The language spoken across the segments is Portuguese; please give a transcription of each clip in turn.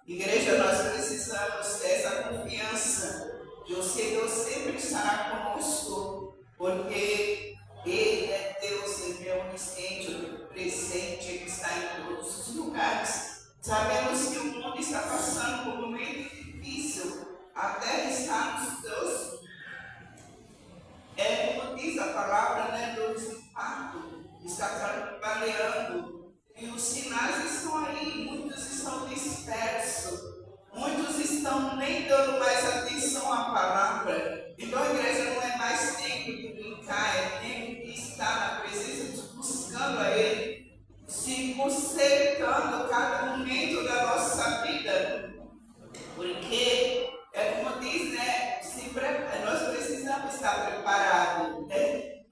Igreja, nós precisamos dessa confiança que o Senhor sempre estará conosco, porque Ele é Deus, Ele é onisciente, presente, Ele está em todos os lugares. Sabemos que o mundo está passando por um momento difícil, a terra está nos seus, como diz a palavra, dos impactos, está trabalhando. E os sinais estão aí, muitos estão dispersos, muitos estão nem dando mais atenção à palavra. Então a igreja não é mais tempo de brincar, é tempo de estar na presença de Deus, buscando a Ele, se consertando cada momento da nossa vida. Porque, como diz, nós precisamos estar preparados.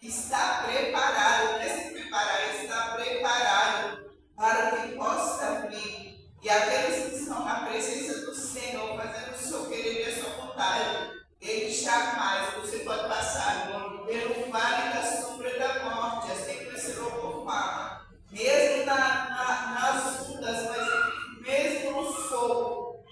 Estar preparado, não é se preparar, estar preparado para o que possa vir. E aqueles que estão na presença do Senhor, fazendo o seu querer e a sua vontade, Ele jamais, você pode passar pelo vale da sombra da morte, assim que o Senhor fala. Mesmo nas ondas, mas mesmo no fogo,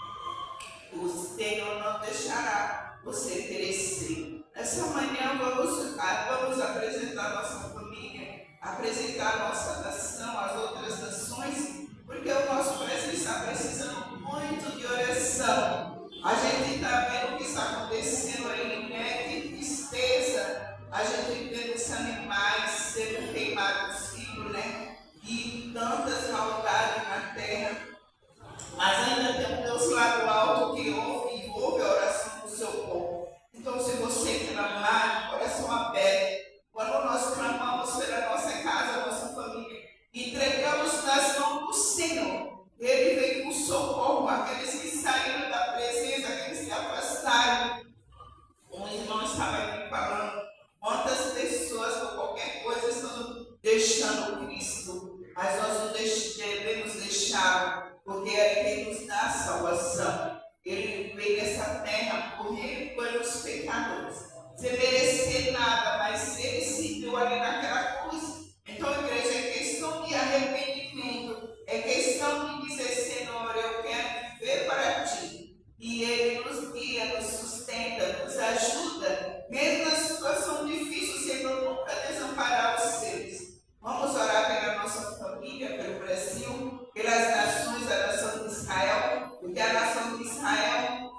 o Senhor não deixará você perecer. Nessa manhã vamos apresentar nossa família, apresentar nossa nação, as outras nações, porque o nosso Brasil está precisando muito de oração. A gente está vendo o que está acontecendo aí, que tristeza, a gente vê os animais sendo queimados vivos, e tantas maldades na terra. Mas ainda tem um Deus lá do alto que ouve a oração do seu povo. Então, se você clamar, coração aberto, quando nós clamamos pela nossa casa, nossa família, entregamos nas mãos do Senhor, Ele vem com socorro àqueles que saíram da presença, aqueles que se afastaram. Um irmão estava aqui falando, quantas pessoas por qualquer coisa estão deixando Cristo, mas nós não devemos deixá-lo, porque é quem nos dá a salvação. Ele veio nessa terra morrer pelos pecadores, sem merecer nada, mas ele se deu ali naquela cruz. Então, igreja, é questão de arrependimento, é questão de dizer, Senhor, eu quero viver para ti. E Ele nos guia, nos sustenta, nos ajuda, mesmo na situação difícil, o Senhor nunca desamparará os seus. Vamos orar pela nossa família, pelo Brasil, pelas nações, a nação de Israel, porque a nação de Israel,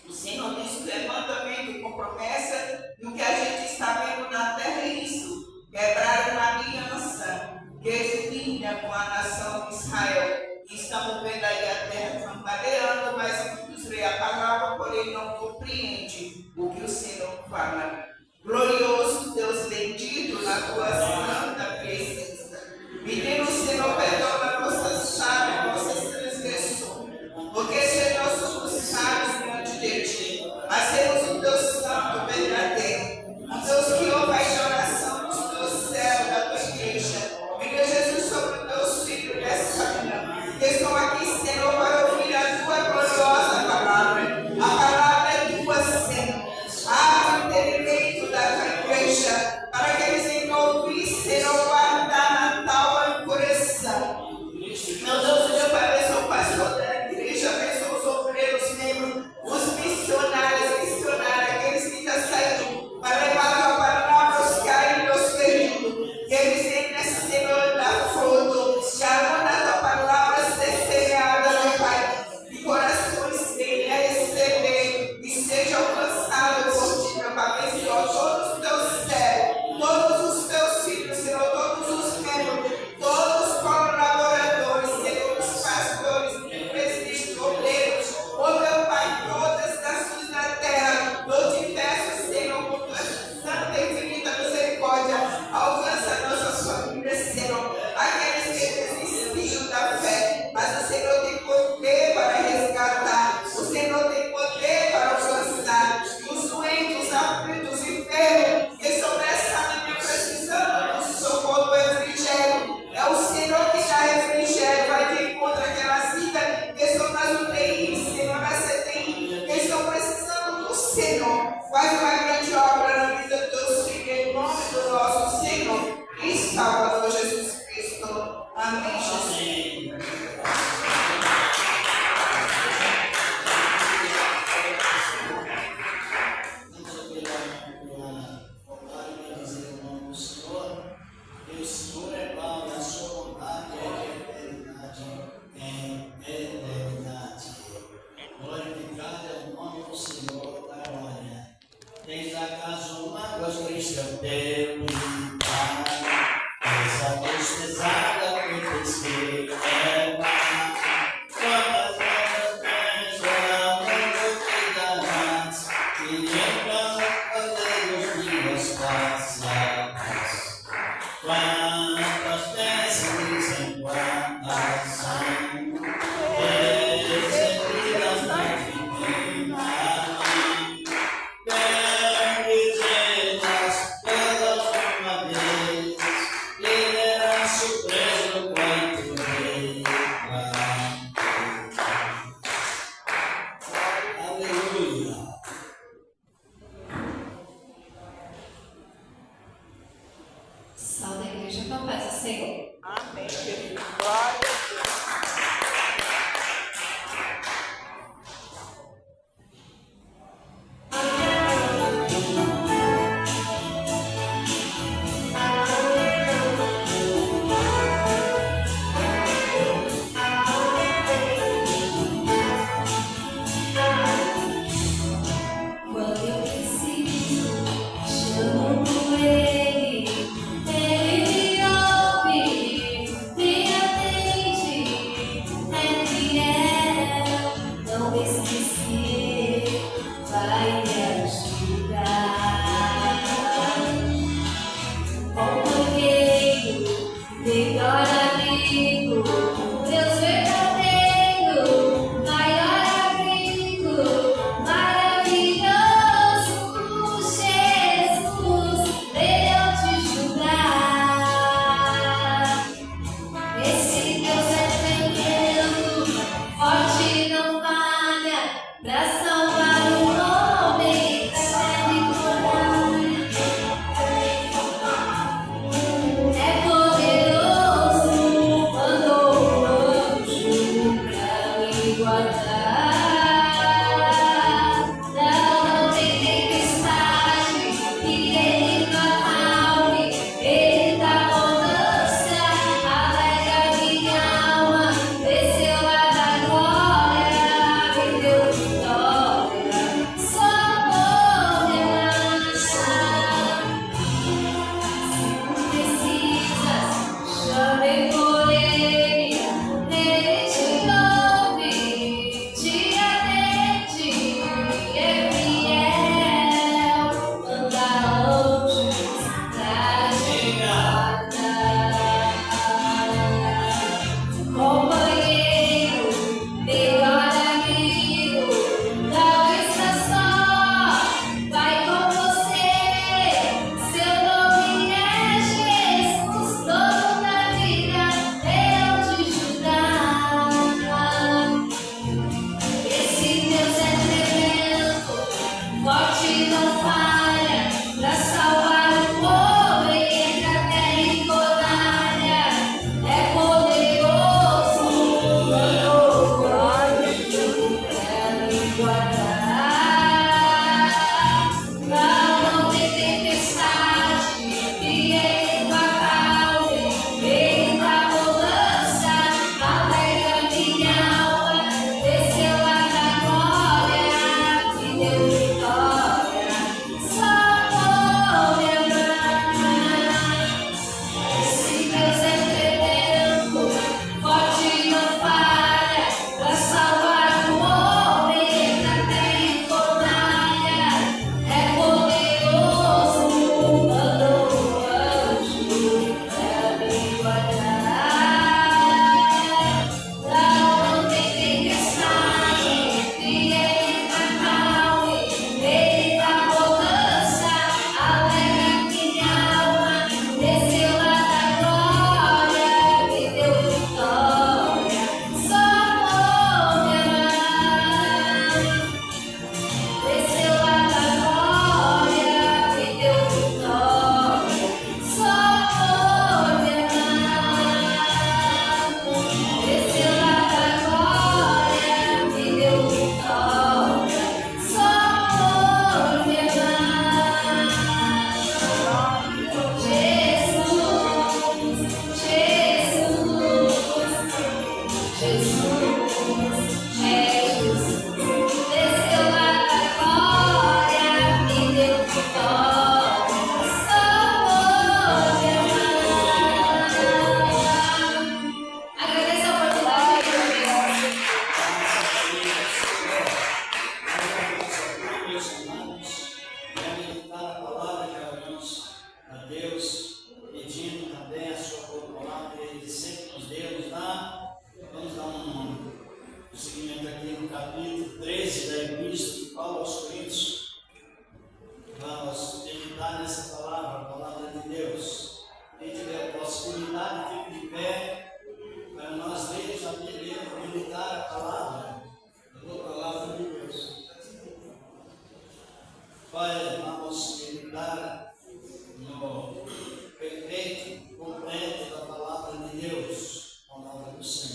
o Senhor diz que é mandamento com promessa, e o que a gente está vendo na terra é isso: quebrar uma aliança que vinha com a nação de Israel. E estamos vendo aí a terra tambaleando, mas muitos lêem a palavra, porém não compreendem o que o Senhor fala. Glorioso Deus bendito na tua santa presença. Pedimos, Senhor, perdão da nossa sábia, nossas transgressões. Porque, Senhor, somos sábios diante de ti. Mas temos o teu santo verdadeiro. Um Deus que ouve a oração dos teus céus, da tua igreja. Venha, Jesus, sobre os teus filhos nessa manhã. Que estão aqui, Senhor, para ouvir a tua gloriosa palavra. A palavra é tua, Senhor. Abre o entendimento da tua igreja, para que eles venham ouvir, Senhor, guardar na tal coração. Meu Deus, eu abençoo o pastor da igreja, abençoo os obreiros, membros, os missionários, aqueles que estão saindo para levar a tua palavra aos caídos, aos perdidos. Que eles venham, Senhor, dar fruto, que a mão da tua palavra seja semeada, meu Pai, e corações venham a receber e seja alcançado por ti, meu Pai. Abençoa todos os teus servos, todos os teus filhos, Senhor, todos os membros, todos os colaboradores, Senhor, os pastores, presidentes, obreiros, oh meu Pai, todas as nações da terra, eu te peço, Senhor, por tua santa e infinita misericórdia, alcança a nossa família, Senhor, aqueles que desistiram da fé, mas o Senhor tem poder para resgatar, o Senhor tem poder para alcançar, os doentes, os aflitos, os enfermos, que sobre essa manhã precisando do socorro do refrigério, é o Senhor que dá refrigério, vai de encontro àquelas vidas que estão nas UTIs, Senhor, na CTI, que estão precisando do Senhor. Faz uma grande obra na vida dos teus filhos, em nome do nosso Senhor e Salvador Jesus Cristo. Amém, Jesus. O Senhor é bom, a sua vontade é de eternidade em eternidade. Glorificado é o nome do Senhor da glória. Tens acaso mágoas, Cristo é o teu Pai. Tens a luz pesada que fez que quebrar. Quantas vezes tens o mundo que darás, e então fazer os dias passados. Quantas vezes em quantas são recebidas na divina mão, benditas pela última vez, e verás surpreso quanto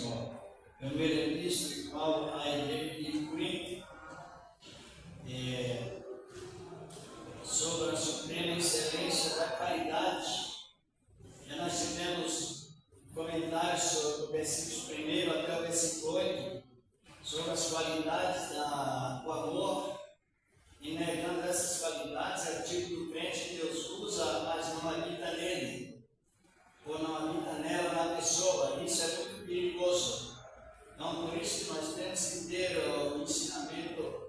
Senhor. Primeira Epístola de Paulo à igreja de Corinto, sobre a suprema excelência da caridade. Já nós tivemos comentários sobre o versículo 1 até o versículo 8, sobre as qualidades do amor, e negando essas qualidades é o tipo do crente que Deus usa, mas não habita nele, ou não habita nela, na pessoa. Isso é muito perigoso. Então, por isso que nós temos que ter o ensinamento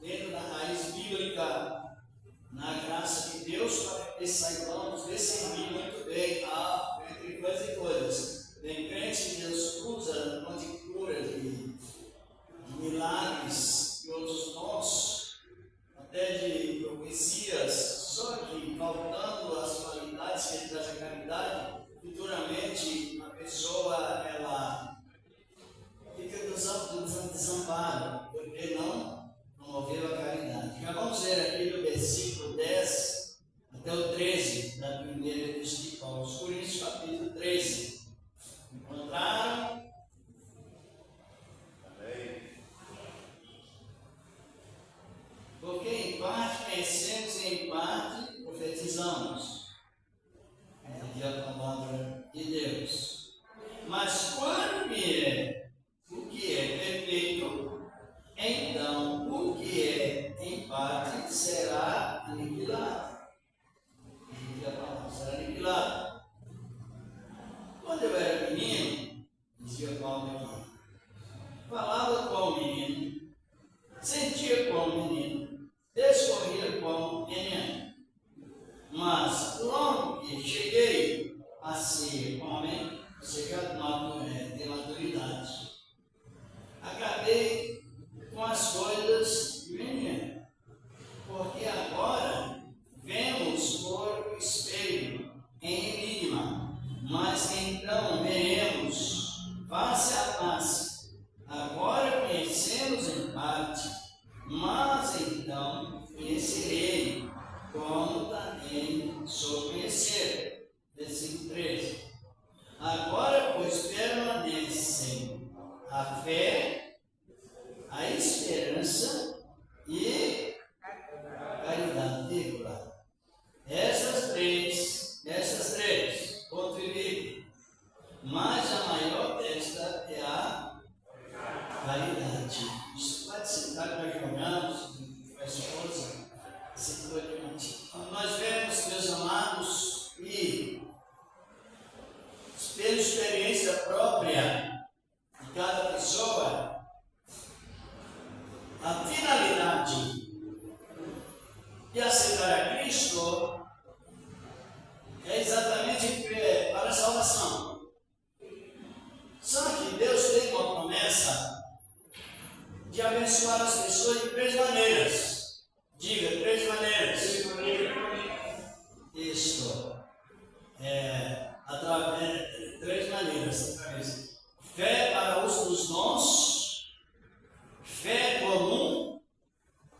dentro da raiz bíblica, na graça de Deus, para que saibamos discernir muito bem entre coisas e coisas. Tem crente que Deus usa de cura, de milagres e outros dons, até de profecias, só que faltando as qualidades que ele traz a caridade, futuramente a pessoa ela fica no desamparo, porque não promoveu a caridade. Já vamos ver aqui no versículo 10 até o 13 da primeira Epístola de Paulo aos Coríntios, capítulo 13. Encontraram? Porque em parte conhecemos e em parte profetizamos. Aqui é a palavra de Deus. Mas quando vier o que é perfeito, então o que é em parte será aniquilado. Aqui é a palavra será aniquilado. Quando eu era menino, dizia Paulo aqui, falava como menino, sentia como menino, descorria como menino. Mas logo que cheguei a ser homem, chegado de maturidade, acabei com as coisas de menino, porque agora vemos por espelho, em enigma, mas então veremos face a face. Agora conhecemos em parte, mas então conhecerei, como também sou conhecido. Versículo 13. Agora, pois, permanecem a fé, a esperança e a caridade, vírgula. Essas três contribuem, mas a maior desta é a caridade. Isso pode citar que nós jogamos com a esposa, assim por diante. Nós vemos, meus amados, e pela experiência própria de cada pessoa, a finalidade de aceitar a Cristo é exatamente para a salvação. Só que Deus tem uma promessa de abençoar as pessoas de três maneiras. Diga, três maneiras. Isto através de três maneiras. Fé para o uso dos dons, fé comum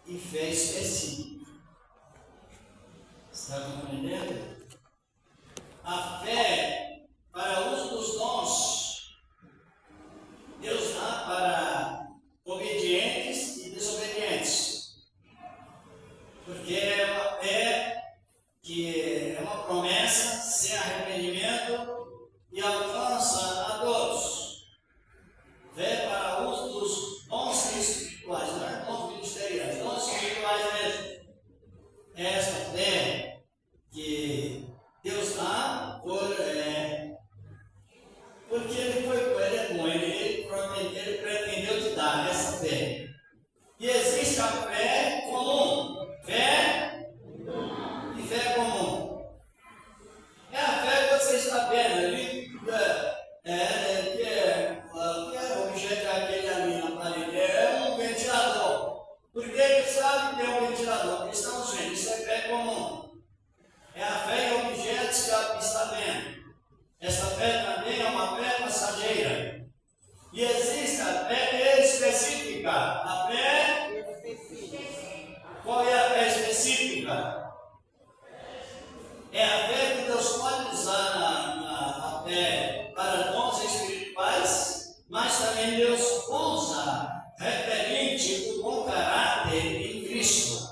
e fé específica. Está compreendendo? A fé para o uso dos dons, Deus dá para obedientes e desobedientes, porque é uma fé que é uma promessa sem arrependimento e alcança a todos. Fé para o uso dos dons espirituais, não é dons ministeriais, dons espirituais mesmo. Esta fé que Deus dá porque ele é bom, ele pretendeu te dar essa fé. E existe a fé comum, fé e fé comum. É a fé que você está vendo ali, que é o objeto aquele ali na parede, é um ventilador. Por que ele sabe que é um ventilador? Porque estamos vendo, isso é fé comum. É a fé em objetos que está vendo. Essa fé também é uma fé passageira. E existe a fé específica. A fé específica. Qual é a fé específica? É a fé que Deus pode usar a fé para dons espirituais mas também Deus usa referente o bom caráter em Cristo,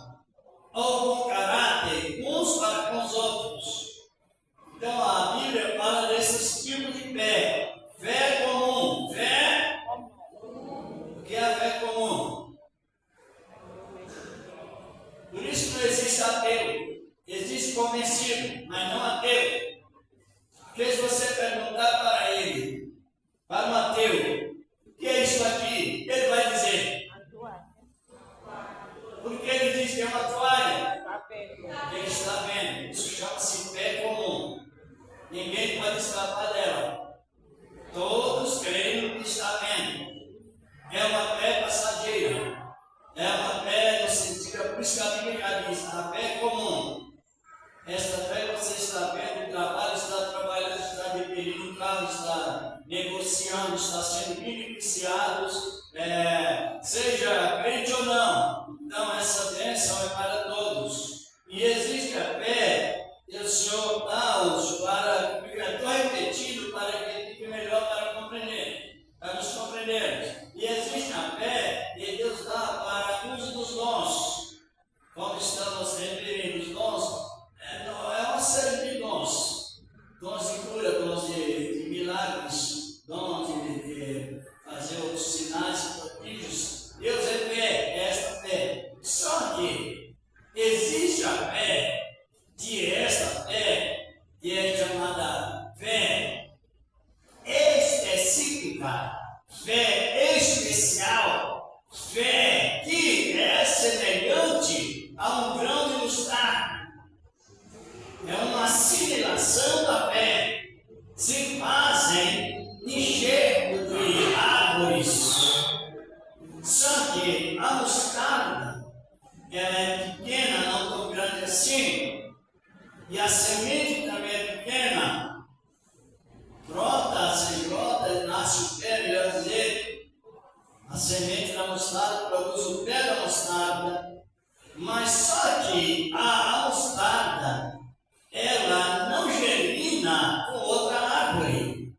ou bom caráter uns para com os outros. Então a Bíblia fala desses tipos de fé. Fé comum. Fé. O que é a fé comum? Por isso não existe ateu. Existe convencido, mas não ateu. Porque se você perguntar para ele, para um ateu, o que é isso aqui? Ele vai dizer. Porque ele diz que é uma toalha. Ele está vendo. Isso chama-se fé comum. Ninguém pode escapar dela. Todos creem no que está vendo. É uma fé passageira. É uma fé no sentido, por isso que a Bíblia já diz, a fé é comum. Esta fé você está vendo, o trabalho está trabalhando, está dependendo, o carro está negociando, está sendo beneficiado, seja crente ou não. Então essa bênção é para todos. E existe a fé que o Senhor dá-os para, estou repetindo para que fique melhor para compreender, para nos compreender. E existe a fé que Deus dá para uso dos dons. Como estamos referindo os dons, é uma série de dons. Dons de cura, dons de milagres, dons de fazer outros sinais e prodígios. Deus é fé, é esta fé. Só que existe a fé, que esta fé, que é chamada fé específica, fé especial, fé que é semelhante a um grão de mostarda. É uma assimilação da fé. Se fazem enxergo de árvores. Só que a mostarda, ela é pequena, não tão grande assim. E a semente também é pequena. Brota, se brota, nasce o pé, melhor dizer. A semente da mostarda produz o pé da mostarda. Mas só que a mostarda, ela não germina com outra árvore.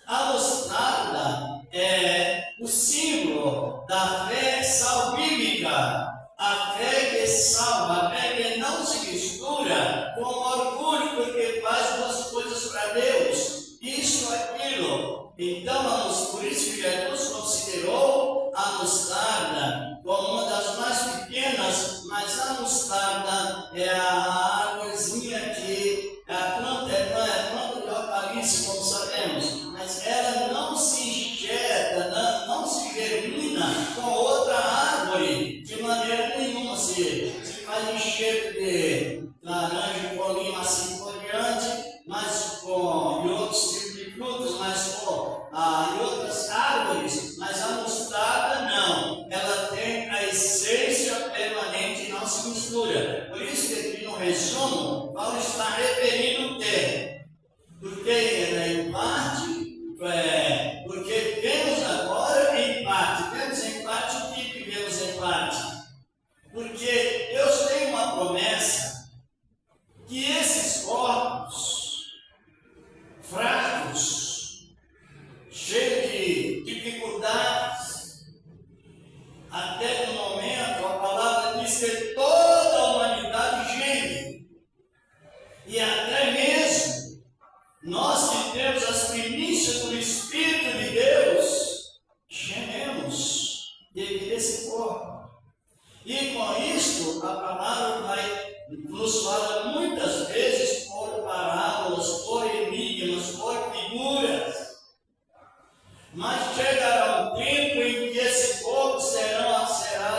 A mostarda é o símbolo da fé salvífica, a fé que salva, a fé que não se mistura com orgulho, porque faz duas coisas para Deus, isso, aquilo. Então, por isso que Jesus considerou a mostarda como uma das mais pequenas, mas a mostarda é a árvorezinha que a planta é planta de hortaliça, como sabemos, mas ela não se injeta, não se germina com outra árvore, de maneira nenhuma. Se faz enxerto de laranja, com lima, assim por diante, mas com e outros tipos de frutos, mas com e outras árvores, mas a mostarda não, ela tem a essência permanente e não se mistura. Por isso que aqui no resumo, Paulo está referindo o quê? Porque em parte, porque vemos agora em parte. Vemos em parte o que vemos em parte? Porque Deus tem uma promessa que esses corpos fracos, cheios de dificuldades, até no momento a palavra diz que toda a humanidade geme, e até mesmo nós que temos as primícias do Espírito de Deus, gememos devido a esse corpo. E com isto, a palavra nos fala muitas vezes por parábolas, por enigmas, por figuras. Mas chegará um tempo em que esse corpo será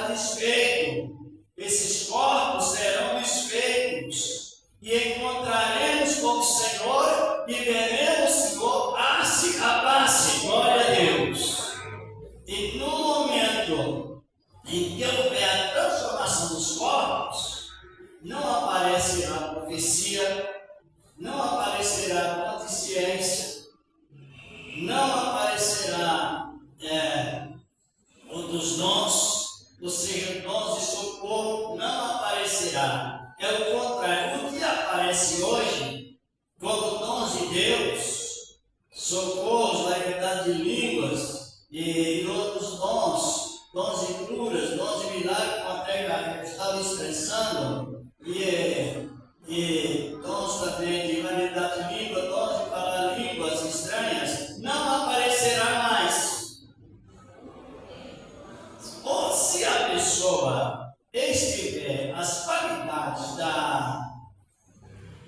desfeito. Esses corpos serão desfeitos. E encontraremos com o Senhor e veremos o Senhor face a face. Glória a Deus. E no momento em que houver a transformação dos corpos, não aparecerá profecia, não aparecerá consciência, não aparecerá e outros dons de curas, dons de milagre, como até estava expressando, e dons também de variedade de língua, dons de falar línguas estranhas, não aparecerá mais. Ou se a pessoa estiver as qualidades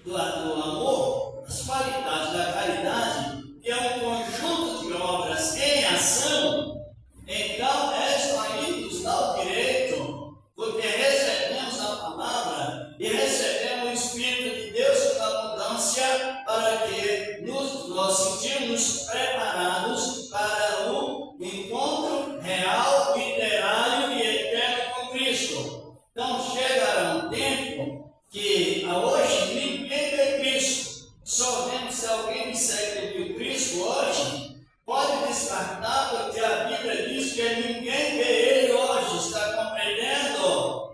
do amor, as qualidades da caridade, que é um conjunto de obras em ação, então esta aí nos dá o direito, porque recebemos a palavra e recebemos o Espírito de Deus com abundância, para que nós sentimos preparados para o encontro real, literário e eterno com Cristo. Então chegará um tempo que hoje ninguém vê Cristo, só vemos se alguém disser que viu Cristo hoje, pode descartar, porque a Bíblia diz que ninguém vê Ele hoje, está compreendendo?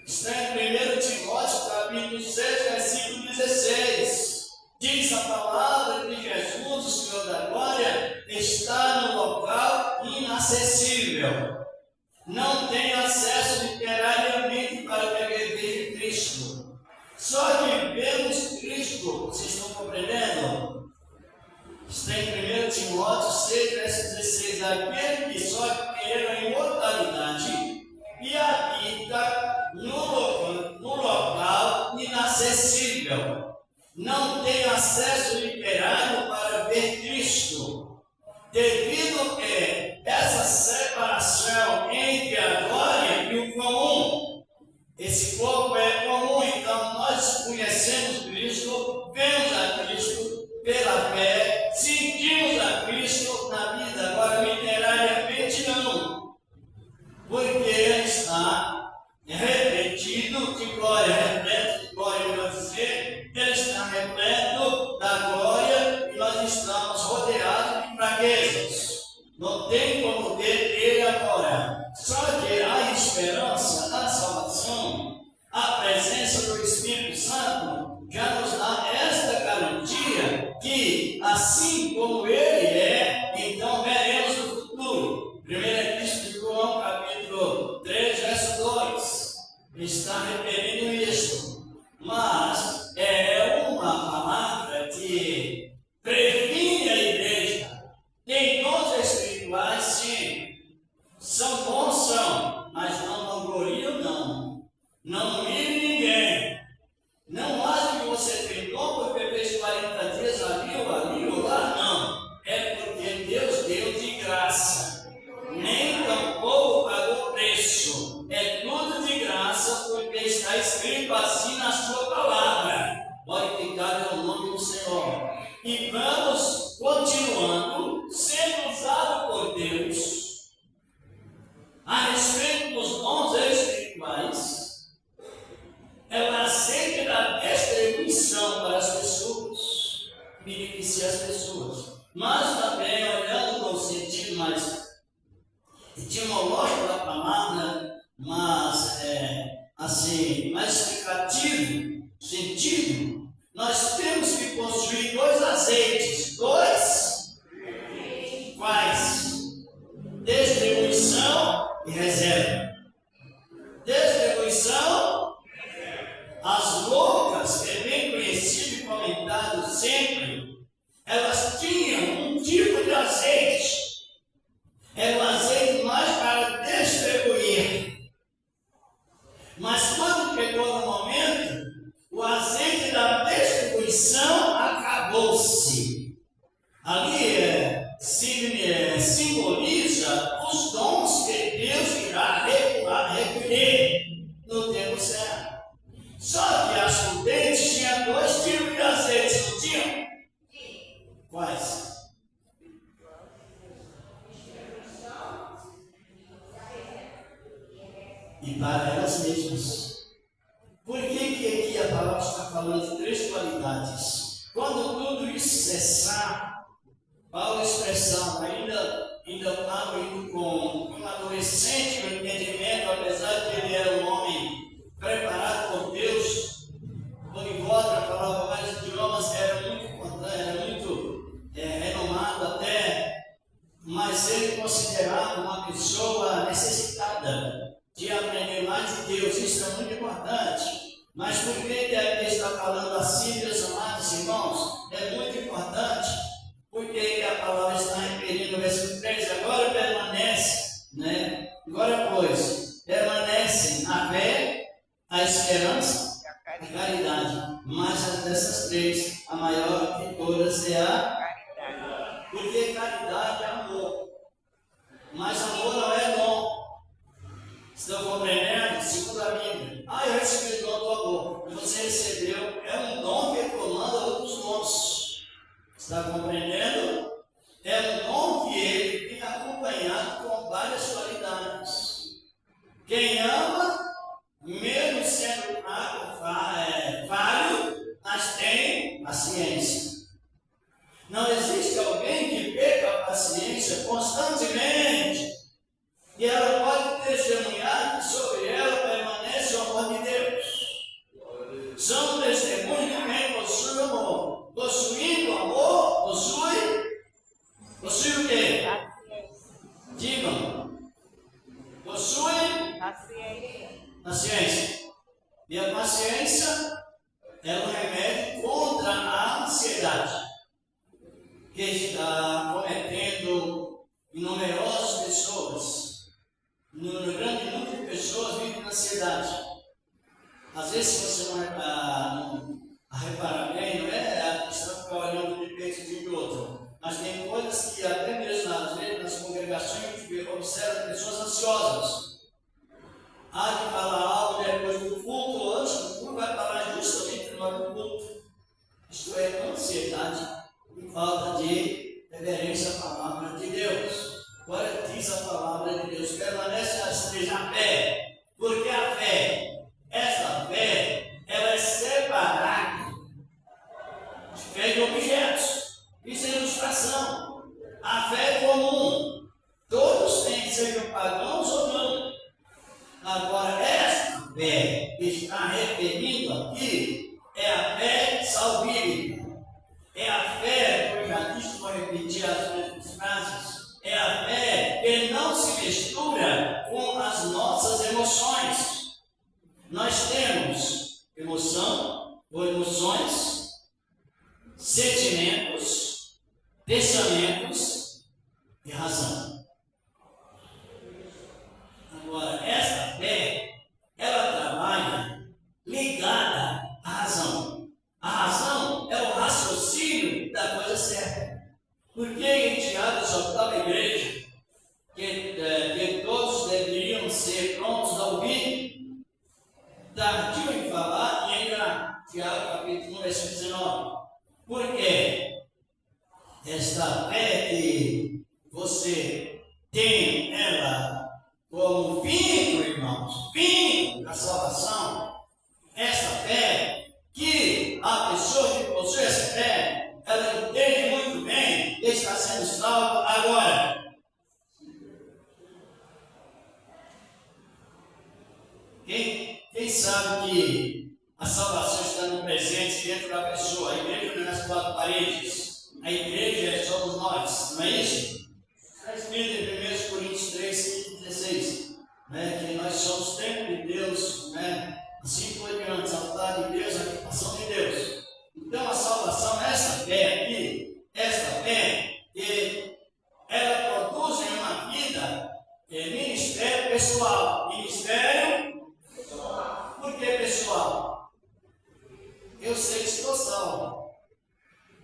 Está em 1 Timóteo, capítulo 6, versículo 16. Diz a palavra de Jesus, o Senhor da Glória, está no local inacessível. Não tem acesso literariamente para ver Cristo. Só que vemos Cristo, vocês estão compreendendo? Está em 1 Timóteo 6, verso 16. Aquele que só tem a imortalidade e habita no local inacessível. Não tem acesso literário para ver Cristo, devido que essa separação entre a glória e o comum, esse corpo é comum, então nós conhecemos Cristo, vemos a Cristo pela fé, sentimos a Cristo na vida, agora literariamente não, porque ele está repetido de glória, repleto de glória, melhor dizer, ele está repleto da glória e nós estamos rodeados de fraquezas. Não tem como ver ele agora. Só que a esperança da salvação, a presença do Espírito Santo, já nos dá esta garantia que, assim como ele é, então veremos no futuro. 1 Epístola de João, capítulo 3, verso 2, está referindo isso. Mas é uma palavra que previne a igreja. Tem dons espirituais, sim. São bons, são, mas não gloriam, não. Não humilhe ninguém. Não acha que você tem dom porque fez 40 dias ali ou lá, não. É porque Deus deu de graça. Nem tampouco pagou preço. É tudo de graça, porque está escrito assim na sua palavra. Glorificado é o nome do Senhor. E vamos continuando sendo usado por Deus a respeito dos dons espirituais. É o azeite da distribuição para as pessoas, beneficiar as pessoas. Mas também, olhando no sentido mais etimológico da palavra, mas assim, mais explicativo, sentido, nós temos que possuir dois azeites. Dois? Quais? Distribuição e reserva. Distribuição, as loucas, que é bem conhecido e comentado sempre, elas tinham um tipo de azeite. Era o azeite mais para distribuir. Mas quando chegou no momento, o azeite da distribuição acabou-se. Ali simboliza os dons que Deus irá recolher no tempo certo. Só que as prudentes tinham dois tipos de azeite, não tinham? Quais? E para elas mesmas. Por que aqui a palavra está falando de três qualidades? Quando tudo isso cessar, Paulo expressava, ainda estava indo com um adolescente no entendimento, apesar de ele era um homem preparado por Deus, poliglota, falava vários idiomas, era muito importante, era muito renomado até, mas ele considerado uma pessoa necessitada de aprender mais de Deus. Isso é muito importante. Mas por que ele está falando assim, meus amados irmãos? É muito importante, porque a palavra está referindo no versículo 3, agora permanece, né? Agora, pois, permanecem a fé, a esperança e a caridade. Mas dessas três, a maior de todas é a caridade. Porque caridade é amor. Mas amor não é dom. Estão compreendendo? Segundo a Bíblia. Eu recebi o dom do amor. Mas você recebeu, é um dom que comanda outros dons. Está compreendendo? É um dom que ele vem acompanhado com várias qualidades. Quem ama, mesmo sendo falho, mas tem paciência. Não existe alguém que perca a paciência constantemente. E ela pode testemunhar que sobre ela permanece o amor de Deus. São testemunhos de quem possui o amor. Possuindo o amor, possui o quê? Digam. Possui paciência. E a paciência é um remédio contra a ansiedade, que está cometendo numerosas pessoas. No grande número de pessoas vivem na ansiedade. Às vezes, se você não reparar bem, não é a questão de ficar olhando de peito de outro. Mas tem coisas que, até mesmo às vezes, nas congregações, a gente observa pessoas ansiosas. Há de falar algo depois do culto, ou antes do culto, vai falar justamente no hora do culto. Isto é ansiedade e falta de reverência à palavra de Deus. Agora diz a palavra de Deus, permanece as três na fé, porque a fé, essa fé, ela é separada de fé de objetos. Isso é ilustração. A fé é comum, todos têm, sejam pagãos ou não. Agora, essa fé que está referindo aqui é a fé salvífica. É a fé, como eu já disse, vou repetir as mesmas frases. É a fé que não se mistura com as nossas emoções. Nós temos emoção, ou emoções, sentimentos, pensamentos e razão. Agora, essa fé, ela trabalha ligada à razão. A razão é o raciocínio da coisa certa. Por que em Tiago só estava a igreja que todos deveriam ser prontos a ouvir, tardio em falar e enganar? Tiago capítulo 1, versículo 19. Por quê? Esta fé que você tem ela como vínculo, irmãos, vínculo da salvação, essa fé que a pessoa que possui essa fé, ela entende muito bem que está sendo salvo agora. Quem sabe que a salvação está no presente dentro da pessoa? A igreja não é nas quatro paredes. A igreja somos nós, não é isso? Está escrito em 1 Coríntios 3, 15 e 16, né, que nós somos templo de Deus, né? Assim foi antes, altar de Deus, a habitação de Deus. Então a salvação, essa fé aqui, essa fé que ela produz em uma vida ministério pessoal. Ministério pessoal. Por que pessoal? Eu sei que estou salvo.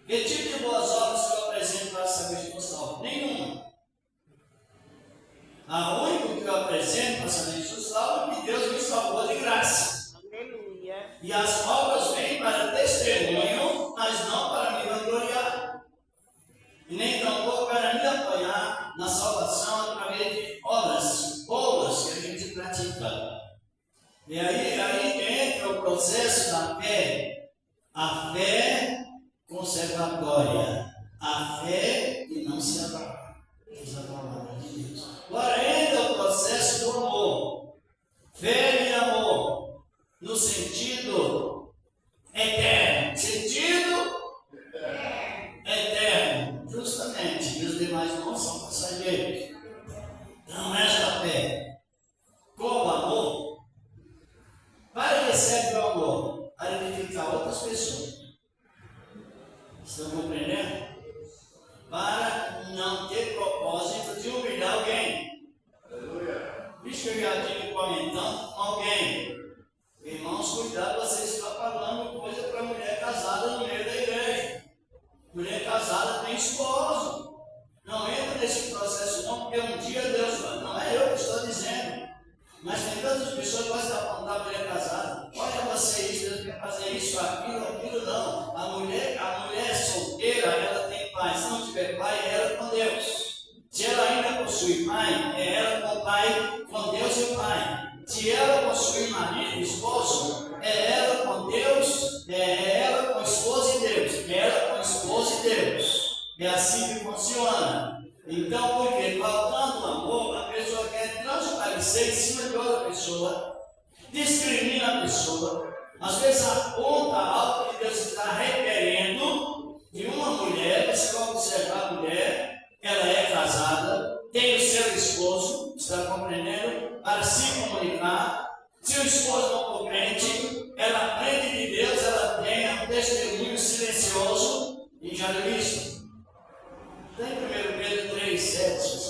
Que tipo de boas obras que eu apresento para saber que estou salvo? Nenhuma. A única que eu apresento para saber que estou salvo é que Deus me salvou de graça. E as obras vêm para testemunho, mas não para me vangloriar. E nem tampouco para me apoiar na salvação através de obras boas que a gente pratica. E aí entra o processo da fé. A fé conservatória. A fé que não se abala. Diz a palavra de Deus. Agora entra o processo do amor. Fé e amor. No sentido eterno. Sentido eterno. Justamente. E os demais não são passageiros. porque um dia Deus vai. Não é eu que estou dizendo. Mas tem tantas pessoas que gostam de apontar a mulher casada. Olha você isso, Deus quer fazer isso, aquilo não. A mulher solteira, ela tem pai. Se não tiver pai, é ela com Deus. Se ela ainda possui pai, é ela com o pai, com Deus e o pai. Se ela possui marido, esposo, é ela com Deus, é ela com esposa e Deus. É ela com esposa e Deus. É assim que funciona. Então, porque faltando amor, a pessoa quer transparecer em cima de outra pessoa, discrimina a pessoa, às vezes aponta algo que Deus está requerendo de uma mulher. Você vai observar a mulher, ela é casada, tem o seu esposo, está compreendendo? Para se comunicar. Se o esposo não for crente, ela aprende de Deus, ela tem um testemunho silencioso. E já viu isso? Tem 1 Pedro 3,7.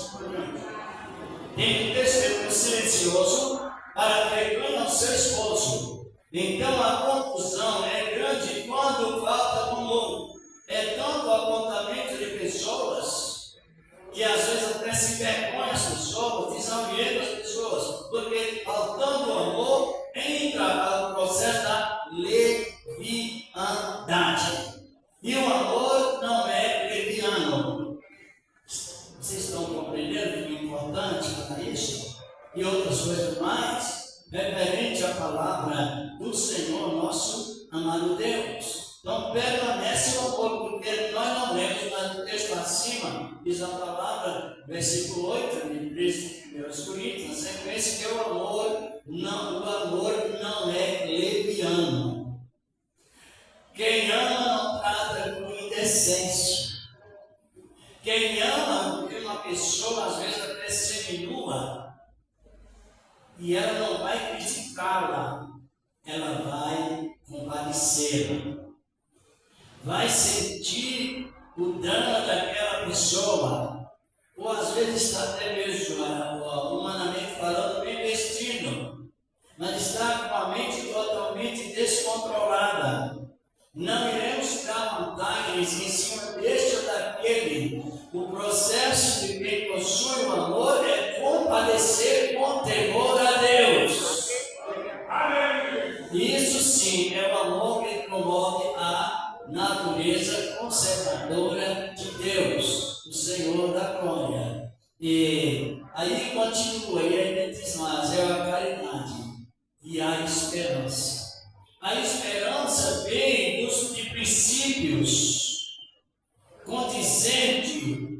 Tem um testemunho silencioso para que reclame ao seu esposo. Então a confusão é grande quando falta amor. É tanto o apontamento de pessoas que às vezes até se envergonha as pessoas, desorienta as pessoas, porque faltando amor entra o processo da leviandade. E o amor não é leviano. Vocês estão compreendendo que é importante para isso? E outras coisas mais, referente à palavra do Senhor nosso amado Deus. Então permanece o amor, porque nós não lemos, mas no texto acima diz a palavra, versículo 8, de 1 Coríntios, na sequência, que o amor não é leviano. Quem ama não trata com indecência. Quem ama, porque uma pessoa às vezes até seminua, e ela não vai criticá-la, ela vai compadecê-la. Vai sentir o dano daquela pessoa, ou às vezes está até mesmo, humanamente falando, bem vestido, mas está com a mente totalmente descontrolada. Não iremos dar vantagens em cima deste ou daquele. O processo de quem possui o amor é compadecer com temor a Deus. Isso sim é o amor que promove a natureza conservadora de Deus, o Senhor da glória. E aí continua, e aí diz mais, é a caridade e a esperança. A esperança vem de princípios condizentes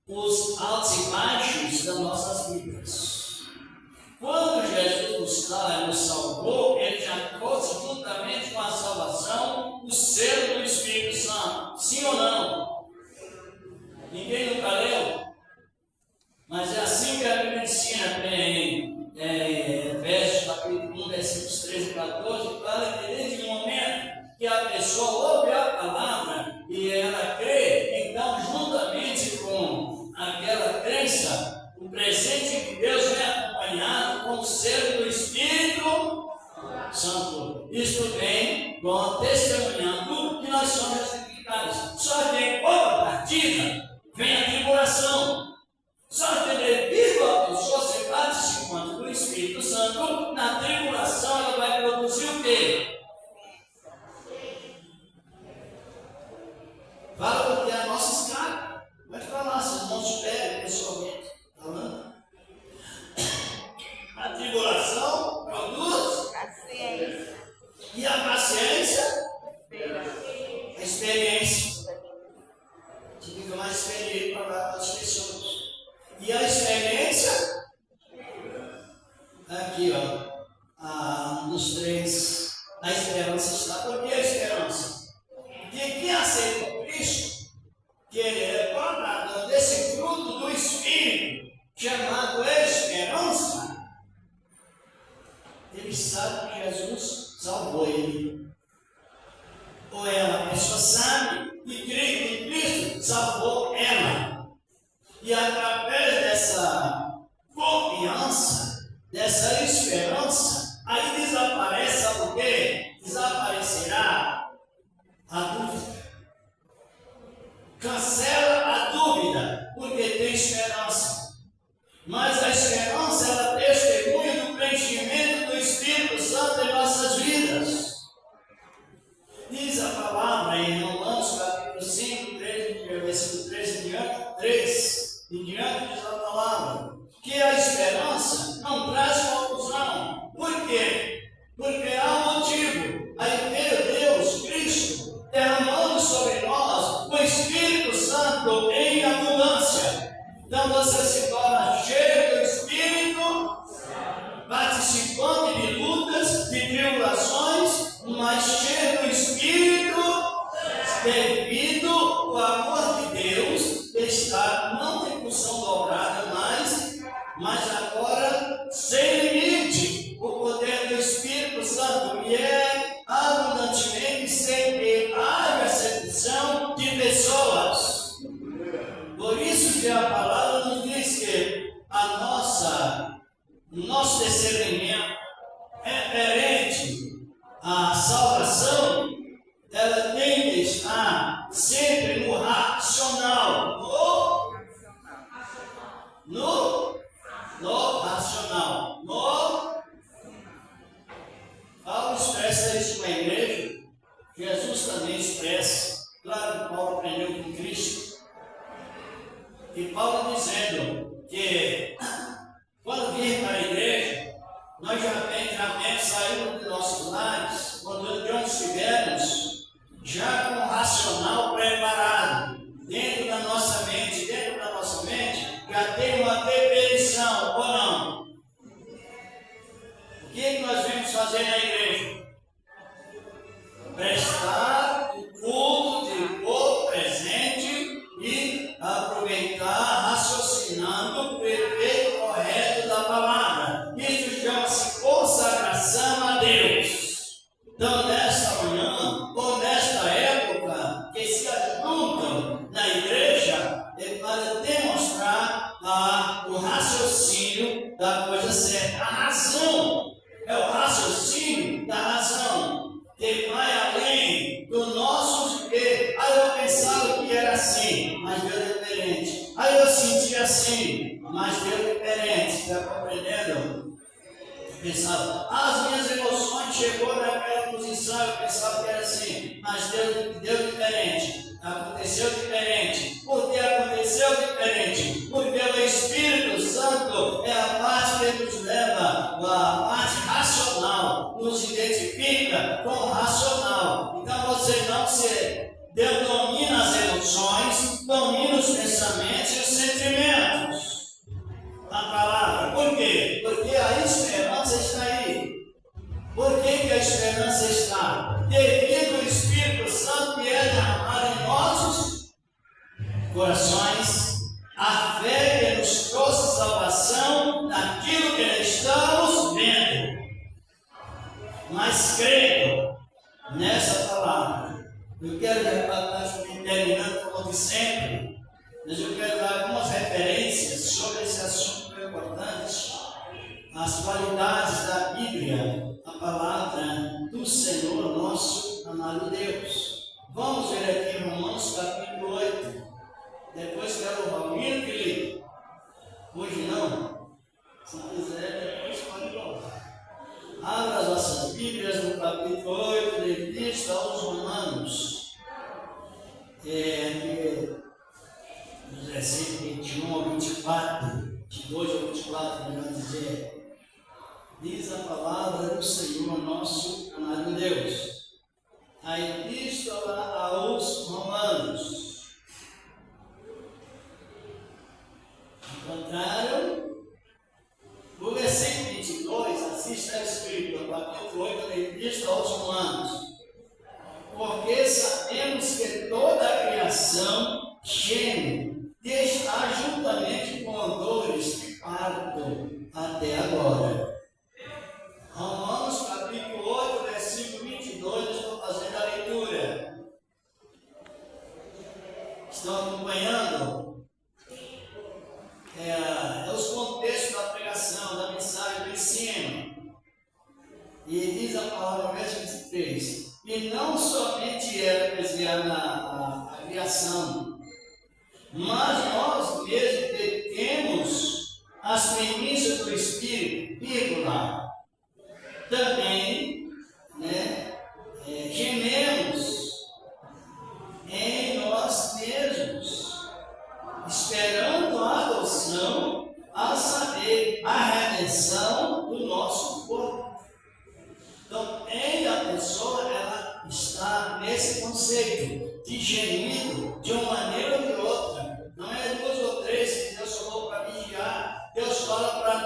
os altos e baixos das nossas vidas. Quando Jesus nos salvou, Ele já trouxe juntamente com a salvação o selo do Espírito Santo. Sim ou não? Ninguém nunca leu? Mas é assim que a Bíblia ensina em Efésios capítulo 1, versículos 13 e 14, fala que desde o momento que a pessoa ouve a palavra e ela crê, então juntamente com aquela crença, o presente de Deus vem acompanhado com o selo do Espírito Santo. Isto vem testemunhando que nós somos justificados. Só que em contrapartida vem a tribulação. Só que devido a pessoa ser participante do Espírito Santo, na tribulação ela vai produzir o quê? Fala porque é a nossa escada. Vai falar, se não souber pessoalmente. Falando. A tribulação produz paciência. E a paciência? A experiência. Você fica mais experiente para falar com as pessoas. E a experiência? Aqui, ó. Nos três. A esperança está. Por que a esperança? Porque quem aceita o Cristo, que ele é guardador desse fruto do Espírito, chamado esperança, ele sabe que Jesus salvou ele. Ou ela, a pessoa sabe que Cristo salvou ela. E através dessa confiança, dessa esperança, aí desaparece, sabe o quê? Desaparecerá a dúvida. Cancela a dúvida, porque tem esperança. mas agora sem limite, o poder do Espírito Santo, e é abundantemente sem que haja acepção de pessoas. Por isso que a palavra nos diz que o nosso discernimento referente à salvação, ela tem que estar sempre no racional, no racional. Paulo expressa isso com a igreja, Jesus também expressa. Claro que Paulo aprendeu com Cristo. E Paulo dizendo que quando vir para a igreja, nós já saímos dos nossos lares, quando de onde estivermos, já com o racional preparado, dentro da nossa mente, já tem uma definição, ou não? O que nós vamos fazer na igreja? Prestar o culto de corpo presente e aproveitar, raciocinando o efeito correto da palavra. Isso chama-se consagração a Deus. Então, nesta manhã, ou nesta época, que se ajuntam na igreja, é para demonstrar o raciocínio da coisa certa. A razão é o raciocínio da razão, que vai além do nosso que. Eu pensava que era assim, mas deu diferente. Eu sentia assim, mas deu diferente. Está compreendendo? Eu pensava, as minhas emoções chegou naquela posição, eu pensava que era assim, mas deu diferente. Aconteceu diferente. Por que aconteceu diferente? Porque o Espírito Santo é a parte que nos leva, a parte racional, nos identifica com o racional. Então você não se domina as emoções, domina os pensamentos e os sentimentos. A palavra. Por quê? Porque a esperança está aí. Por que a esperança está? Devido ao Espírito Santo que é derramado em nossos corações, a fé que nos trouxe salvação naquilo que estamos vendo. Mas creio nessa palavra. Eu quero terminando como de sempre, mas eu quero dar algumas referências sobre esse assunto que é importante. As qualidades da Bíblia, a palavra do Senhor nosso amado Deus. Vamos ver aqui Romanos capítulo 8. Depois quero o Valmir Felipe. Hoje não. Se quiser, depois pode voltar. Abra as nossas Bíblias no capítulo 8, da Epístola aos Romanos. Nos versículos 21 ao 24, 22 ao 24, melhor dizer. Diz a palavra do Senhor nosso amado Deus. A Epístola aos Romanos. Encontraram? No versículo 22, assim está escrito, no capítulo 8 da Epístola aos Romanos. Porque sabemos que toda a criação geme e está juntamente com dores de parto até agora. Romanos capítulo 8, versículo 22, eu estou fazendo a leitura. Estão acompanhando? É os contextos da pregação, da mensagem, do ensino. E diz a palavra no verso 23. E não somente era baseada na criação, mas nós mesmos que temos as primícias do Espírito, vírgula, também, gememos em nós mesmos, esperando a adoção, a saber, a redenção do nosso corpo. Então, a pessoa, ela está nesse conceito de gemido de uma maneira ou de outra. Não é duas ou três que Deus falou para vigiar. Deus fala para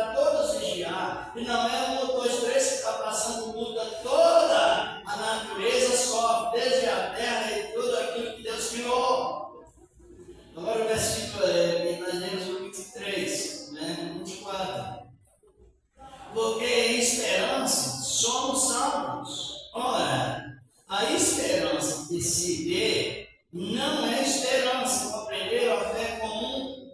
Pai. Porque em esperança somos salvos. Ora, a esperança que se vê não é esperança. Compreenderam a fé comum?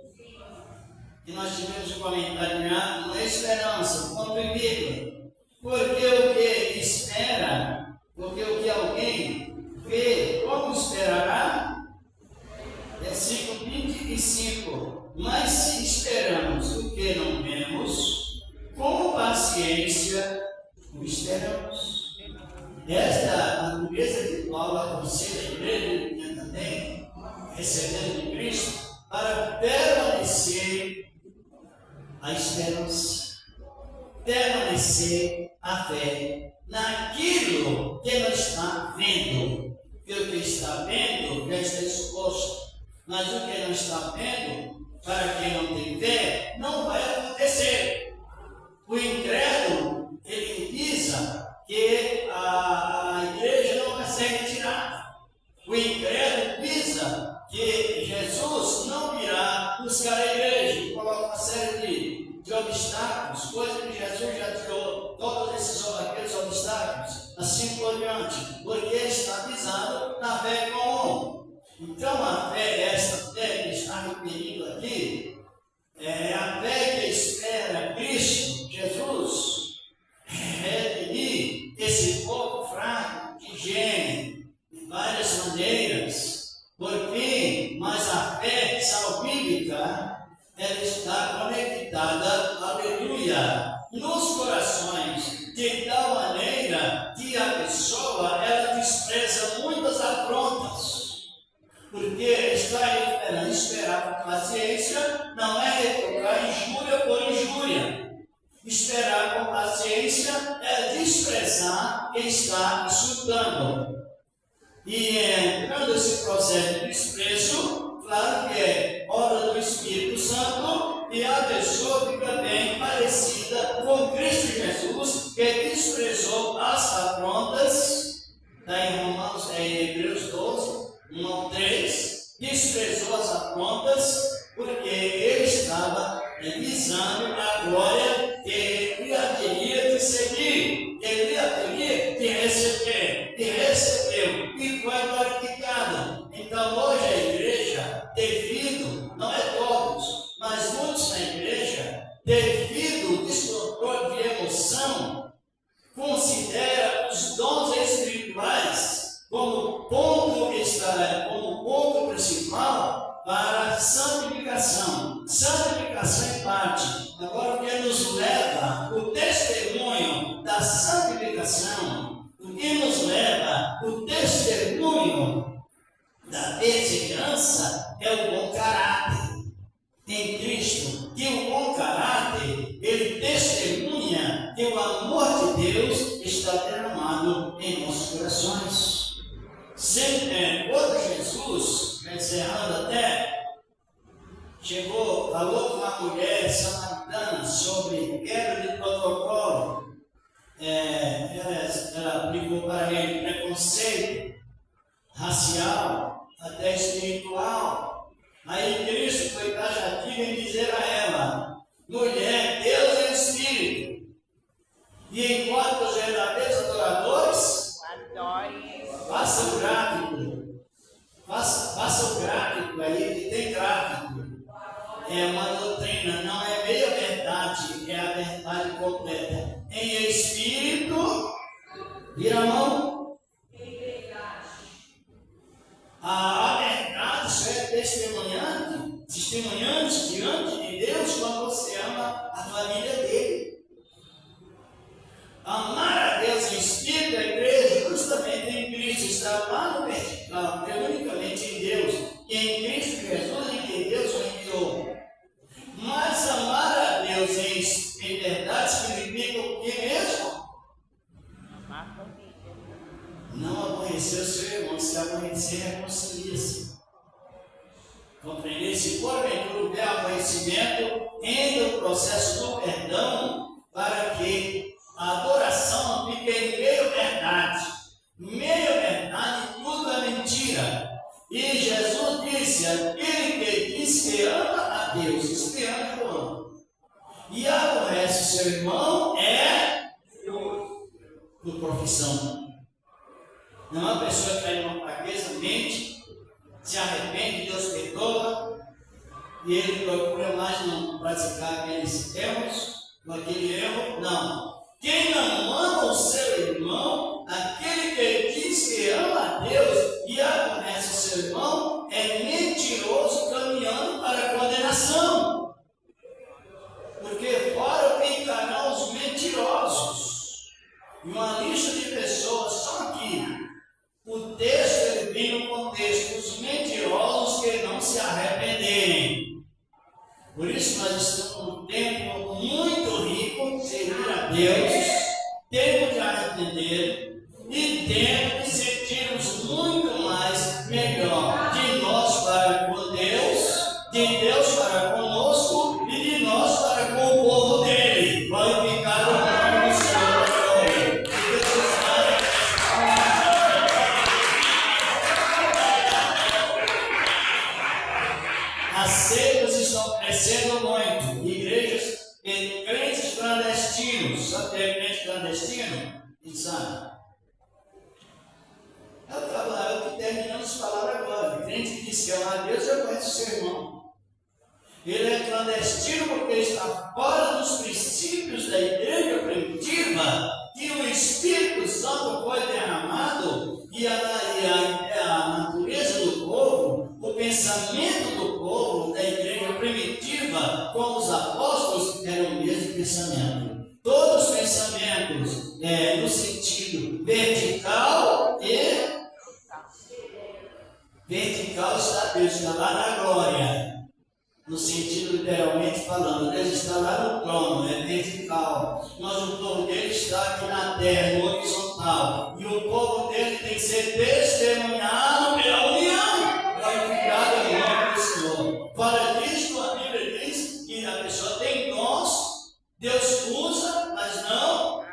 Que nós tivemos um comentário, não é esperança, ponto e vírgula. Porque o que espera, porque o que alguém vê, como esperará? Versículo 25. Mas se esperamos o que não vemos, com paciência o esperamos. Esta a natureza de Paulo aconselha a igreja também, recebendo de Cristo, para permanecer a esperança, permanecer a fé naquilo que não está vendo. Porque o que está vendo já está exposto, mas o que não está vendo, para quem não tem fé, não vai acontecer. O incrédulo, ele pisa que a igreja não vai ser retirada. O incrédulo pisa que Jesus não virá buscar a igreja e coloca uma série de obstáculos, coisas que Jesus já tirou, todos esses aqueles obstáculos, assim por diante, porque ele está pisando na fé comum. Então a fé, esta fé que está referindo aqui, é a fé que espera Cristo, Jesus, redimir esse povo fraco que geme de várias maneiras, por fim, mas a fé salvífica, ela está conectada, aleluia, nos corações, de tal maneira que a pessoa, ela despreza muitas afrontas. Porque esperar com paciência não é retocar injúria por injúria. Esperar com paciência é desprezar quem está insultando. E entrando nesse processo de desprezo, claro que é obra do Espírito Santo e a pessoa fica bem parecida com Cristo Jesus, que desprezou as afrontas, está em Romanos, em Hebreus 12. 1 ao 3, desprezou as afrontas, porque ele estava visando a glória que ele haveria de seguir, ele haveria de receber, e recebeu, e foi glorificado. Então hoje a igreja, devido, não é todos, mas muitos na igreja, devido ao descontrole de emoção, considera os dons espirituais como ponto principal para a santificação. Santificação em parte. Agora o que nos leva, o testemunho da santificação, o que nos leva, o testemunho da perseverança é o bom caráter em Cristo. Que o bom caráter, ele testemunha que o amor de Deus está derramado em nossos corações. Quando Jesus, encerrando até, falou com uma mulher samaritana sobre quebra de protocolo, ela aplicou para ele preconceito racial, até espiritual. Aí Cristo foi taxativo em dizer a ela: mulher, Deus é Espírito, e enquanto os verdadeiros adoradores, faça o gráfico. Faça o gráfico aí, que tem gráfico. É uma doutrina, não é meia verdade, é a verdade completa. Em espírito, vira a mão. A verdade só é testemunhante diante de Deus quando você ama a família dele. Amar a Deus em espírito, a igreja, justamente em Cristo, está lá no vertical, é unicamente em Deus, e em Cristo Jesus, em que Deus o enviou. Mas amar a Deus em verdade significa o que mesmo? Não aborrecer o seu irmão, se aborrecer, reconcilia-se. Compreender? Se porventura houver aborrecimento, entra o processo do perdão para que a adoração não fique em meio verdade. Meio verdade, tudo é mentira. E Jesus disse: aquele que diz que ama a Deus, diz que ama o homem, e aborrece seu irmão é por profissão. Não é uma pessoa que cai numa fraqueza, mente, se arrepende, Deus perdoa, e ele procura mais não praticar aqueles erros, ou aquele erro, não. Quem não ama o seu irmão, aquele que diz que ama a Deus e aborrece o seu irmão, é mentiroso caminhando para a condenação. Porque fora ficarão os mentirosos. E uma lista de pessoas, só aqui, o texto ele vem no contexto, os mentirosos que não se arrependerem. Por isso nós estamos num tempo muito rico de servir a Deus, tempo de arrepender e tempo de sentirmos muito mais melhor de nós para com Deus, de Deus para conosco e de nós para com o povo dele. Glorificado o nome do Senhor. As seitas estão crescendo muito, igrejas e crentes clandestinos. Sabe o que é crente clandestino? E sabe? É o que terminamos de falar agora. O crente que diz que ama a Deus já conhece o seu irmão. Ele é clandestino porque está fora dos princípios da igreja primitiva, que o Espírito Santo foi derramado e a natureza do povo, o pensamento do povo da igreja primitiva, com os apóstolos, era o mesmo pensamento. Todos os pensamentos no sentido vertical e vertical está Deus, está lá na glória. No sentido literalmente falando, Deus está lá no trono, é vertical. Mas o povo dele está aqui na terra, no horizontal. E o povo dele tem que ser testemunhado pela união. Glorificado é o nome do Senhor. Fora disso, a Bíblia diz que a pessoa tem dons, Deus usa, mas não.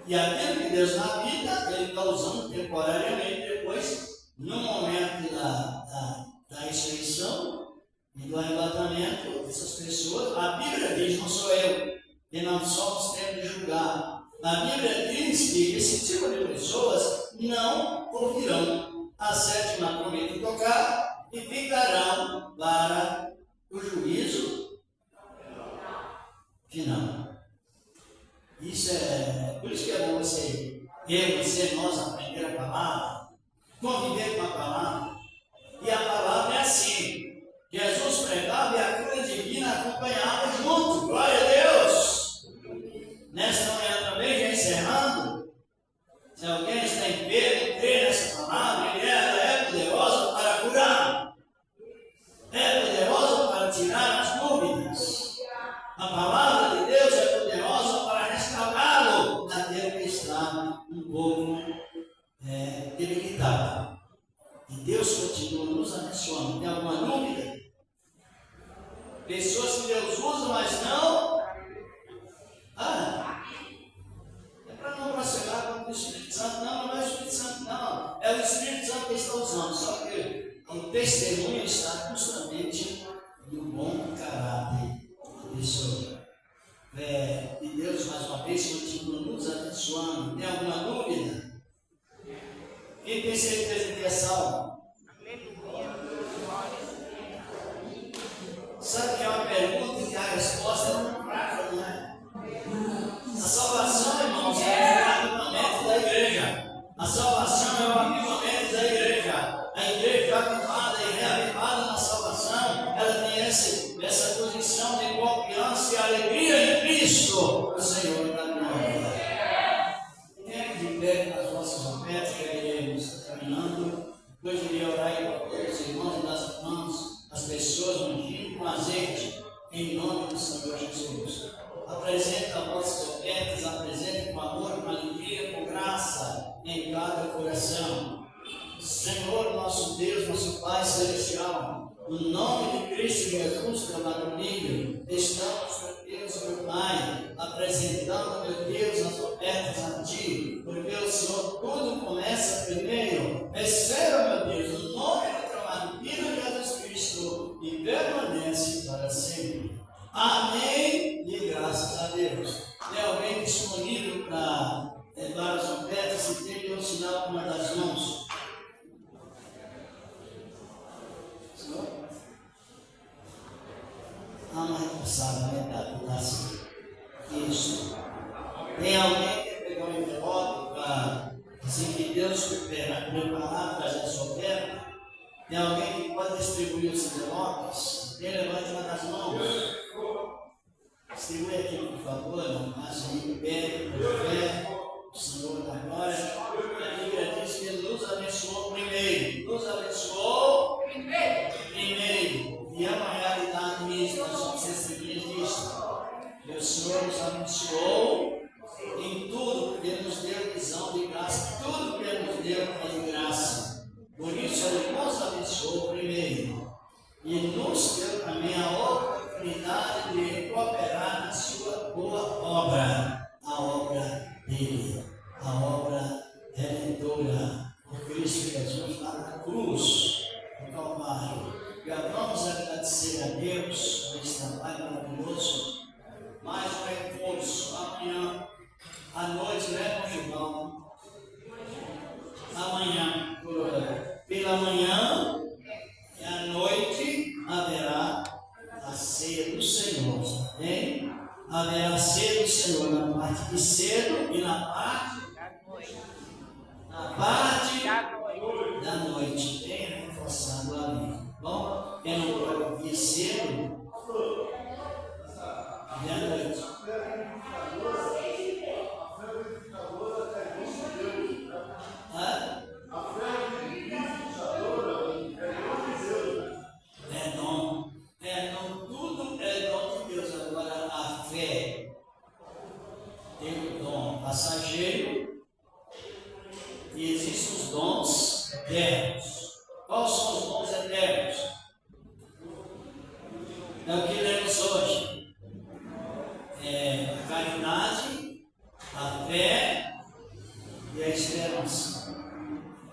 E aquilo que Deus na vida, ele está usando temporariamente, depois, no momento da ressurreição e do arrebatamento dessas pessoas, a Bíblia diz, não sou eu, e não somos tempo de julgar. A Bíblia diz que esse tipo de pessoas não ouvirão a sétima trombeta tocar e ficarão para o juízo final. Isso por isso que é bom você, nós aprender a palavra, conviver com a palavra. E a palavra é assim: Jesus pregava e a cura divina acompanhava junto. Glória a Deus! Nesta manhã também, já encerrando, se alguém está enfermo, crê nessa palavra, ela é poderosa para curar, é poderosa para tirar as dúvidas. A palavra de Deus é poderosa para restaurá-lo naquele que está um pouco debilitado. E Deus continua nos abençoando. Tem alguma dúvida? Pessoas que Deus usa, mas não. É para não blasfemar contra o Espírito Santo. Não é o Espírito Santo, não. É o Espírito Santo que está usando. Só que o testemunho está justamente no bom caráter da pessoa. E Deus, mais uma vez, continua nos abençoando. Tem alguma dúvida? Quem tem certeza que é salvo? Sabe que é uma pergunta e a resposta é muito fraca, não é? A salvação, irmãos, é o avivamento da igreja. A salvação é o avivamento da igreja. A igreja avivada e reavivada na salvação, ela tem essa posição de confiança e alegria em Cristo, o Senhor da glória. Fique de pé nas nossas ofertas, que iremos caminhando. Depois iria orar por todos os irmãos e das irmãs, as pessoas ungindo com azeite, em nome do Senhor Jesus. Apresente as vossas ofertas, apresente com amor, com alegria, com graça em cada coração. Senhor, nosso Deus, nosso Pai Celestial, no nome de Cristo Jesus, pela Bíblia, estamos, meu Deus, meu Pai, apresentando, meu Deus, as ofertas a Ti, porque o Senhor tudo começa primeiro. Receba, meu Deus, no nome do teu amado Filho Jesus Cristo, e permanece para sempre. Amém. E Deus. Tem alguém disponível para levar as ofertas? Se tem um sinal com uma das mãos. Senhor? Uma reforçada, né? Tá assim. Isso. Tem alguém que pegou um envelope para dizer que Deus preparar, trazer a sua oferta? Tem alguém que pode distribuir os envelopes? Quem levante uma das mãos? Distribui aqui, por favor, não passe aí, pede, por fé, o Senhor da glória. A Bíblia diz que Ele nos abençoou primeiro. Nos abençoou primeiro. E é uma realidade mesmo, nós somos testemunhas disso. E o Senhor nos abençoou em tudo, porque Ele nos deu visão de graça. Tudo que Ele nos deu é de graça. Por isso, Ele nos abençoou primeiro. E nos deu também a oportunidade de cooperar na sua boa obra, a obra dele, a obra redentora por Cristo Jesus lá na cruz, no Calvário. E vamos agradecer a Deus por esse trabalho maravilhoso. Mais um reforço amanhã à noite, né, conjugal? Amanhã, pela manhã e à noite haverá a ceia do Senhor, hein? Haverá a ceia do Senhor na parte de cedo e na parte da noite, bem reforçado ali. Bom, quem não pode vir cedo, e à noite. Tudo é dom de Deus. Agora, a fé tem o dom passageiro e existem os dons eternos. Quais são os dons eternos? É o que lemos hoje. A caridade, a fé e a esperança.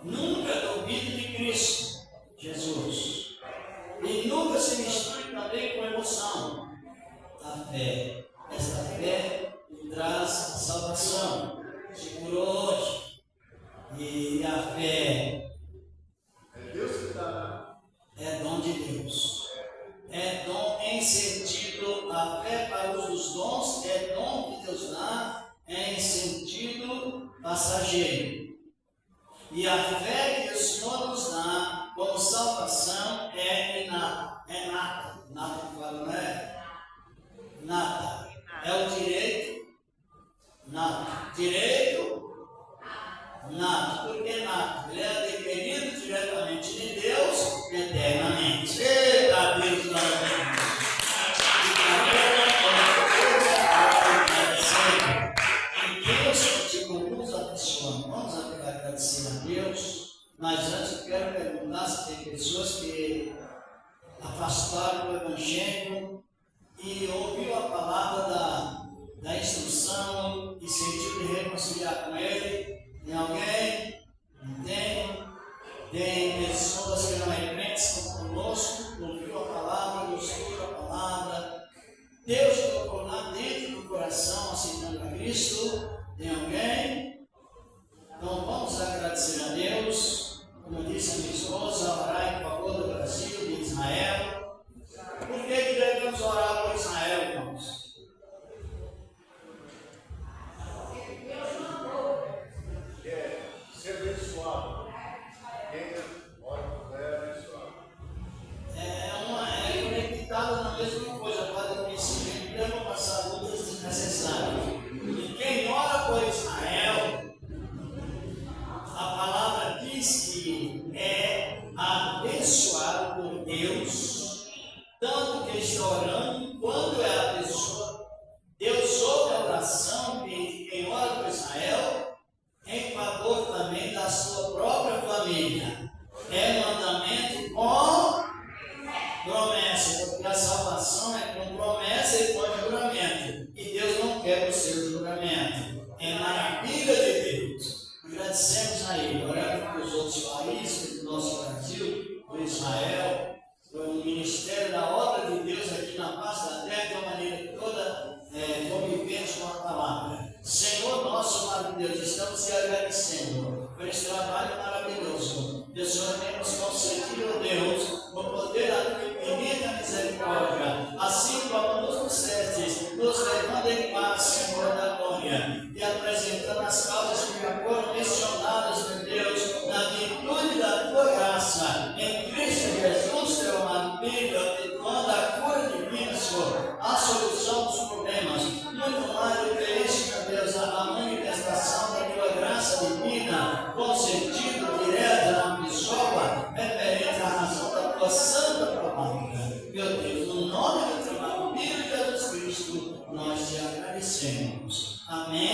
Nunca duvide de Cristo Jesus. E nunca se misture também com emoção. A fé. Esta fé que traz a salvação. Se curou hoje. E a fé é dom de Deus. É dom em sentido, a fé para os dos dons é dom que Deus dá em sentido passageiro. E a fé que o Senhor nos dá como salvação é inata. É nata. Nata que fala, não é? Nata. É o direito. Nata. Direito. Nata. Por que nata? Ele é adquirido diretamente de Deus eternamente. Eita Deus da glória. Vamos agradecer a Deus, mas antes eu quero perguntar se tem pessoas que afastaram do Evangelho e ouviu a palavra da instrução e sentiu de reconciliar com Ele. Tem alguém? Não tem? Tem pessoas que não é crentes, estão conosco, ouviu a palavra, gostou da palavra. Deus colocou lá dentro do coração, aceitando a Cristo. Tem alguém? Então vamos agradecer a Deus, como disse a minha esposa, orar em favor do Brasil, de Israel. Por que devemos orar por Israel, irmãos? Ser abençoado. Quem ora por Deus é abençoado. É conectado na mesma coisa, para o conhecimento, para não passar lutas desnecessárias. E quem ora por Israel, glória e apresentando as causas que já foram mencionadas, meu Deus, na virtude da tua graça, em Cristo Jesus, teu amado Filho, efetuando a cura divina, Senhor, a solução dos problemas, muito mais do que isso, meu Deus, a manifestação da tua graça divina, com sentido direto na pessoa, referente à razão da tua santa palavra. Meu Deus, no nome do teu amado Filho Jesus Cristo, nós te agradecemos. Amém.